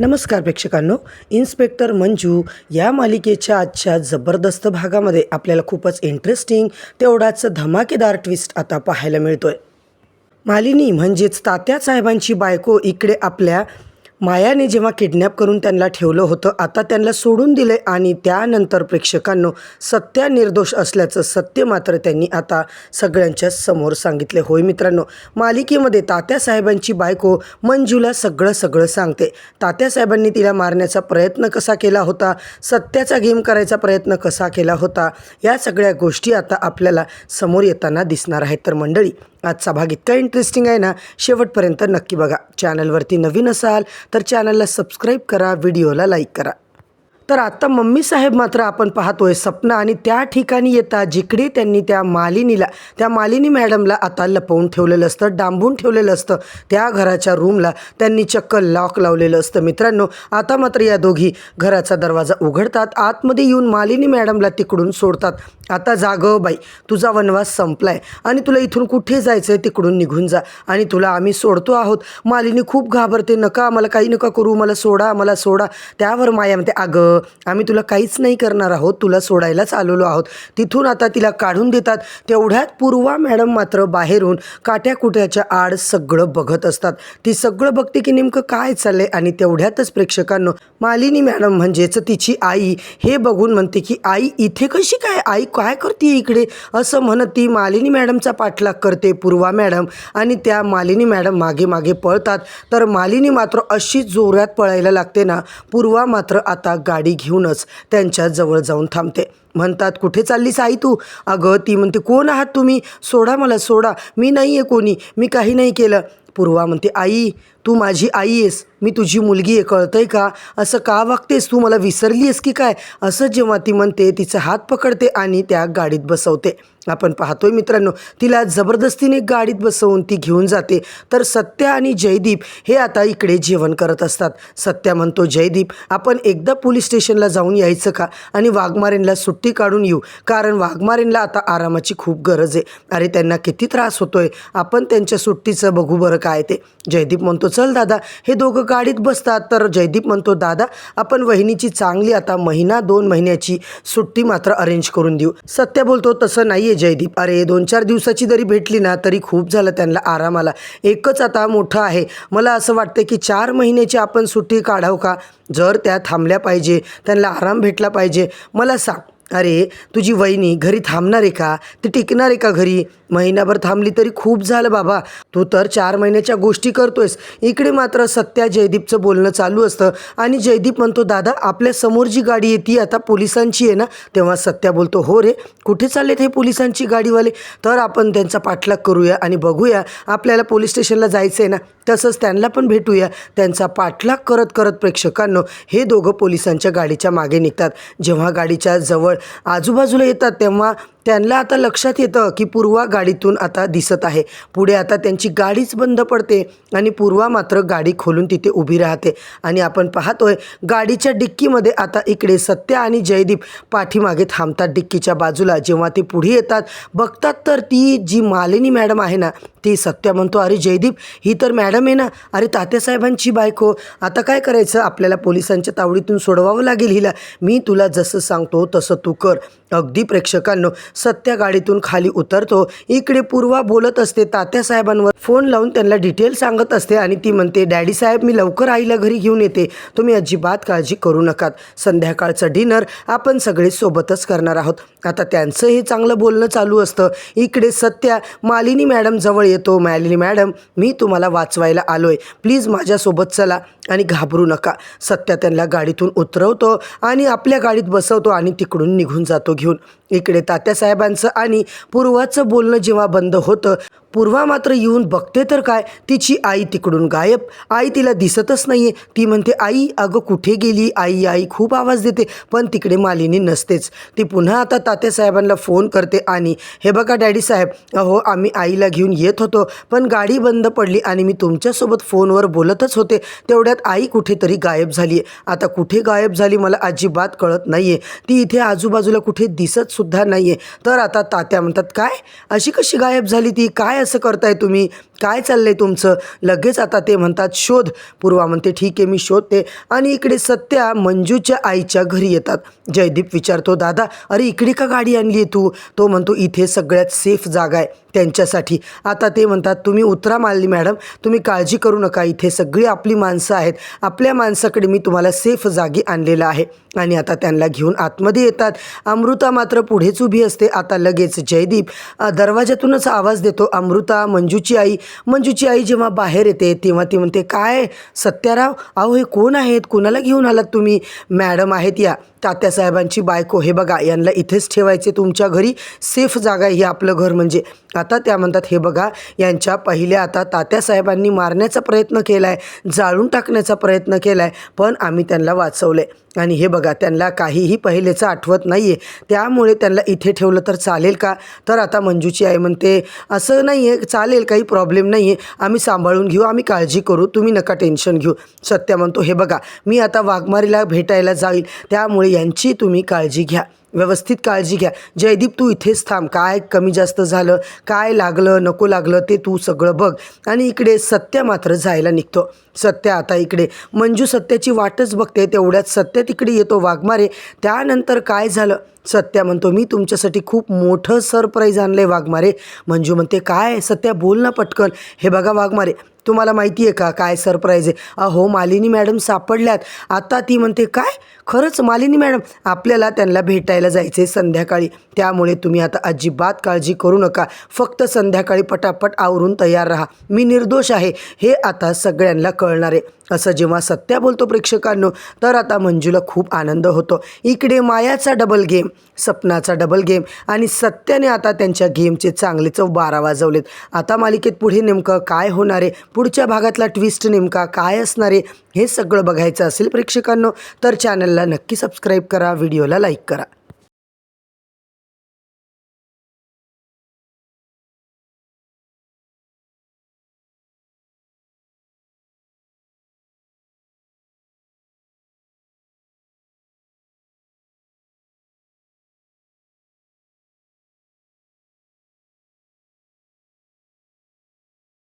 नमस्कार प्रेक्षकांनो, इन्स्पेक्टर मंजू या मालिकेच्या आजच्या जबरदस्त भागामध्ये आपल्याला खूपच इंटरेस्टिंग तेवढाच धमाकेदार ट्विस्ट आता पाहायला मिळतोय। मालिनी म्हणजेच तात्यासाहेबांची बायको इकडे आपल्या मायाने जेव्हा किडनॅप करून त्यांना ठेवलं होतं, आता त्यांना सोडून दिले आणि त्यानंतर प्रेक्षकांनो सत्या निर्दोष असल्याचं सत्य मात्र त्यांनी आता सगळ्यांच्या समोर सांगितले। होय मित्रांनो, मालिकेमध्ये तात्यासाहेबांची बायको मंजूला सगळं सांगते। तात्यासाहेबांनी तिला मारण्याचा प्रयत्न कसा केला होता, सत्याचा गेम करायचा प्रयत्न कसा केला होता, या सगळ्या गोष्टी आता आपल्याला समोर येताना दिसणार आहेत। तर मंडळी, आजचा भाग इतका इंटरेस्टिंग आहे ना, शेवटपर्यंत नक्की बघा। चॅनलवरती नवीन असाल तर चॅनलला सबस्क्राईब करा, व्हिडिओला लाईक करा। तर आता मम्मी साहेब मात्र आपण पाहतोय सपना आणि त्या ठिकाणी येतात जिकडे त्यांनी त्या मालिनी मॅडमला आता लपवून ठेवलेलं असतं, डांबून ठेवलेलं असतं। त्या घराच्या रूमला त्यांनी चक्क लॉक लावलेलं असतं। मित्रांनो, आता मात्र या दोघी घराचा दरवाजा उघडतात, आतमध्ये येऊन मालिनी मॅडमला तिकडून सोडतात। आता जागं बाई, तुझा वनवास संपलाय आणि तुला इथून कुठे जायचं आहे तिकडून निघून जा आणि तुला आम्ही सोडतो आहोत। मालिनी खूप घाबरते, नका मला काही नका करू, मला सोडा। त्यावर माया म्हणते, अगं आम्ही तुला काहीच नाही करणार आहोत, तुला सोडायलाच आलेलो आहोत। तिथून आता तिला काढून देतात। तेवढ्यात पूर्वा मॅडम मात्र बाहेरून काट्याकुट्याच्या आड सगळं बघत असतात। ती सगळं बघते की नेमकं काय चाललंय आणि तेवढ्यातच प्रेक्षकांनो मालिनी मॅडम म्हणजेच तिची आई हे बघून म्हणते की आई इथे कशी काय, आई काय करते इकडे, असं म्हणत ती मालिनी मॅडमचा पाठलाग करते पूर्वा मॅडम आणि त्या मालिनी मॅडम मागे पळतात। तर मालिनी मात्र अशी जोरात पळायला लागते ना, पूर्वा मात्र आता गाडी घेऊनच त्यांच्या जवळ जाऊन थांबते। म्हणतात, कुठे चाललीस आई तू? अगं ती म्हणते, कोण आहात तुम्ही? सोडा मला, सोडा, मी नाही आहे कोणी, मी काही नाही केलं। पूर्वा म्हणते, आई तू माझी आई आहेस, मी तुझी मुलगी आहे, कळतंय का? असं का वागतेस तू, मला विसरली आहेस की काय? असं जेव्हा ती म्हणते तिचा हात पकडते आणि त्या गाडीत बसवते। आपण पाहतोय मित्रांनो, तिला जबरदस्तीने गाडीत बसवून ती घेऊन जाते। तर सत्या आणि जयदीप हे आता इकडे जेवण करत असतात। सत्या म्हणतो, जयदीप आपण एकदा पोलीस स्टेशनला जाऊन यायचं का आणि वाघमारेंना सुट्टी काढून येऊ, कारण वाघमारेंना आता आरामाची खूप गरज आहे। अरे त्यांना किती त्रास होतोय, आपण त्यांच्या सुट्टीचं बघू बरं काय ते। जयदीप म्हणतो, चल दादा। हे दोघं गाडीत बसतात। तर जयदीप म्हणतो, दादा आपण वहिनीची चांगली आता 1-2 महिन्याची सुट्टी मात्र अरेंज करून देऊ। सत्या बोलतो, तसं नाही आहे जयदीप, अरे 2-4 दिवसाची जरी भेटली ना तरी खूप झालं त्यांना आरामाला, एकच आता मोठं आहे। मला असं वाटतं की 4 महिन्याची आपण सुट्टी काढावं का? जर त्या थांबल्या पाहिजे, त्यांना आराम भेटला पाहिजे। मला सांग, अरे तुझी वहिनी घरी थांबणार आहे का? ती टिकणार आहे का घरी? महिनाभर थांबली तरी खूप झालं बाबा, तू तर 4 महिन्याच्या गोष्टी करतोयस। इकडे मात्र सत्या जयदीपचं बोलणं चालू असतं आणि जयदीप म्हणतो, दादा आपल्या समोर जी गाडी आहे ती आता पोलिसांची आहे ना? तेव्हा सत्या बोलतो, हो रे, कुठे चाललेत हे पोलिसांची गाडीवाले? तर आपण त्यांचा पाठलाग करूया आणि बघूया, आपल्याला पोलीस स्टेशनला जायचं आहे ना, तसंच त्यांना पण भेटूया। त्यांचा पाठलाग करत प्रेक्षकांनो हे दोघं पोलिसांच्या गाडीच्या मागे निघतात। जेव्हा गाडीच्या जवळ आजूबाजूला येतात तेव्हा त्यांना आता लक्षात येतं की पूर्वा गाडीतून आता दिसत आहे। पुढे आता त्यांची गाडीच बंद पडते आणि पूर्वा मात्र गाडी खोलून तिथे उभी राहते आणि आपण पाहतोय गाडीच्या डिक्कीमध्ये आता इकडे सत्या आणि जयदीप पाठीमागे थांबतात डिक्कीच्या बाजूला। जेव्हा ते पुढे येतात बघतात तर ती जी मालिनी मॅडम आहे ना, ती सत्या म्हणतो, अरे जयदीप ही तर मॅडम आहे ना, अरे तात्यासाहेबांची बायको, आता काय करायचं, आपल्याला पोलिसांच्या तावडीतून सोडवावं लागेल हिला, मी तुला जसं सांगतो तसं तू कर। अगदी प्रेक्षकांनो सत्या गाडीतून खाली उतरतो। इकडे पूर्वा बोलत असते, तात्यासाहेबांवर फोन लावून त्यांना डिटेल सांगत असते आणि ती म्हणते, डॅडी साहेब मी लवकर आईला घरी घेऊन येते, तुम्ही अजिबात काळजी करू नकात, संध्याकाळचं डिनर आपण सगळे सोबतच करणार आहोत। आता त्यांचं हे चांगलं बोलणं चालू असतं। इकडे सत्या मालिनी मॅडम जवळ येतो, मालिनी मॅडम मी तुम्हाला वाचवायला आलोय, प्लीज माझ्यासोबत चला आणि घाबरू नका। सत्या त्यांना गाडीतून उतरवतो आणि आपल्या गाडीत बसवतो आणि तिकडून निघून जातो घेऊन। इकडे तात्यासाहेबांचं आणि पूर्वाचं बोलणं जेव्हा बंद होतं, पूर्वा मात्र येऊन बघते तर काय, तिची आई तिकडून गायब, आई तिला दिसतच नाहीये। ती म्हणते, आई अगं कुठे गेली आई, आई खूप आवाज देते पण तिकडे मालिनी नसतेच। ती पुन्हा आता तात्यासाहेबांना फोन करते आणि हे बघा डॅडी साहेब, अहो आम्ही आईला घेऊन येत होतो पण गाडी बंद पडली आणि मी तुमच्यासोबत फोनवर बोलतच होते, तेवढ्यात आई कुठेतरी गायब झाली आहे। आता कुठे गायब झाली मला अजिबात कळत नाहीये, ती इथे आजूबाजूला कुठे दिसत सुद्धा नाहीये। तर आता तात्या म्हणतात, काय अशी कशी गायब झाली ती, काय काय असं करताय तुम्ही, काय चाललंय तुमचं? लगेच आता ते म्हणतात शोध. पूर्वा म्हणते ठीक आहे मी शोधते. आणि इकडे सत्या मंजूच्या आईच्या घरी येतात. जयदीप विचारतो दादा अरे इकडे का गाडी आणली आहे तू? तो म्हणतो इथे सगळ्यात सेफ जागा आहे त्यांच्यासाठी. आता ते म्हणतात तुम्ही उतरा मालिनी मॅडम, तुम्ही काळजी करू नका, इथे सगळी आपली माणसं आहेत, आपल्या माणसाकडे मी तुम्हाला सेफ जागी आणलेलं आहे. आणि आता त्यांना घेऊन आतमध्ये येतात. अमृता मात्र पुढेच उभी असते. आता लगेच जयदीप दरवाजातूनच आवाज देतो अमृता मंजूची आई जेव्हा बाहेर येते तेव्हा ती म्हणते काय सत्याराव, अहो हे कोण आहेत, कोणाला घेऊन आलात तुम्ही? मॅडम आहेत या तात्यासाहेबांची बायको, हे बघा यांना इथेच ठेवायचे तुमच्या घरी, सेफ जागा आहे हे आपलं घर म्हणजे. आता त्या म्हणतात हे बघा यांच्या पहिल्या आता तात्यासाहेबांनी मारण्याचा प्रयत्न केला आहे, जाळून टाकण्याचा प्रयत्न केला आहे, पण आम्ही त्यांना वाचवलं आहे. आणि हे बघा त्यांना काहीही पहिलेचं आठवत नाही आहे, त्यामुळे त्यांना इथे ठेवलं तर चालेल का? तर आता मंजूची आई म्हणते असं नाही आहे, चालेल, काही प्रॉब्लेम नाही आहे, आम्ही सांभाळून घेऊ, आम्ही काळजी करू, तुम्ही नका टेन्शन घेऊ. सत्या म्हणतो हे बघा मी आता वाघमारीला भेटायला जाईल, त्यामुळे यांची तुम्ही काळजी घ्या, व्यवस्थित काळजी घ्या. जयदीप तू इथेच थांब, काय कमी जास्त झालं, काय लागलं नको लागलं ते तू सगळं बघ. आणि इकडे सत्या मात्र जायला निघतो. सत्या आता इकडे मंजू सत्याची वाटच बघते, तेवढ्यात सत्या तिकडे येतो वाघमारे. त्यानंतर काय झालं? सत्या म्हणतो मी तुमच्यासाठी खूप मोठं सरप्राईज आणलं आहे वाघमारे. मंजू म्हणते काय? सत्या बोल ना पटकन. हे बघा वाघमारे तुम्हाला माहिती आहे का काय सरप्राईज आहे? अहो मालिनी मॅडम सापडल्यात. आता ती म्हणते काय? खरंच मालिनी मॅडम? आपल्याला त्यांना भेटायला जायचे संध्याकाळी, त्यामुळे तुम्ही आता अजिबात काळजी करू नका, फक्त संध्याकाळी पटापट आवरून तयार राहा, मी निर्दोष आहे हे आता सगळ्यांना कळणार आहे. असं जेव्हा सत्या बोलतो प्रेक्षकांनो, तर आता मंजूला खूप आनंद होतो. इकडे मायाचा डबल गेम, सपनाचा डबल गेम आणि सत्याने आता त्यांच्या गेमचे चांगलेच 12 वाजवलेत. आता मालिकेत पुढे नेमकं काय होणार आहे, पुढच्या भागातला ट्विस्ट नेमका काय असणार आहे, हे सगळं बघायचं असेल प्रेक्षकांनो तर चॅनलला नक्की सबस्क्राईब करा, व्हिडिओला लाईक करा.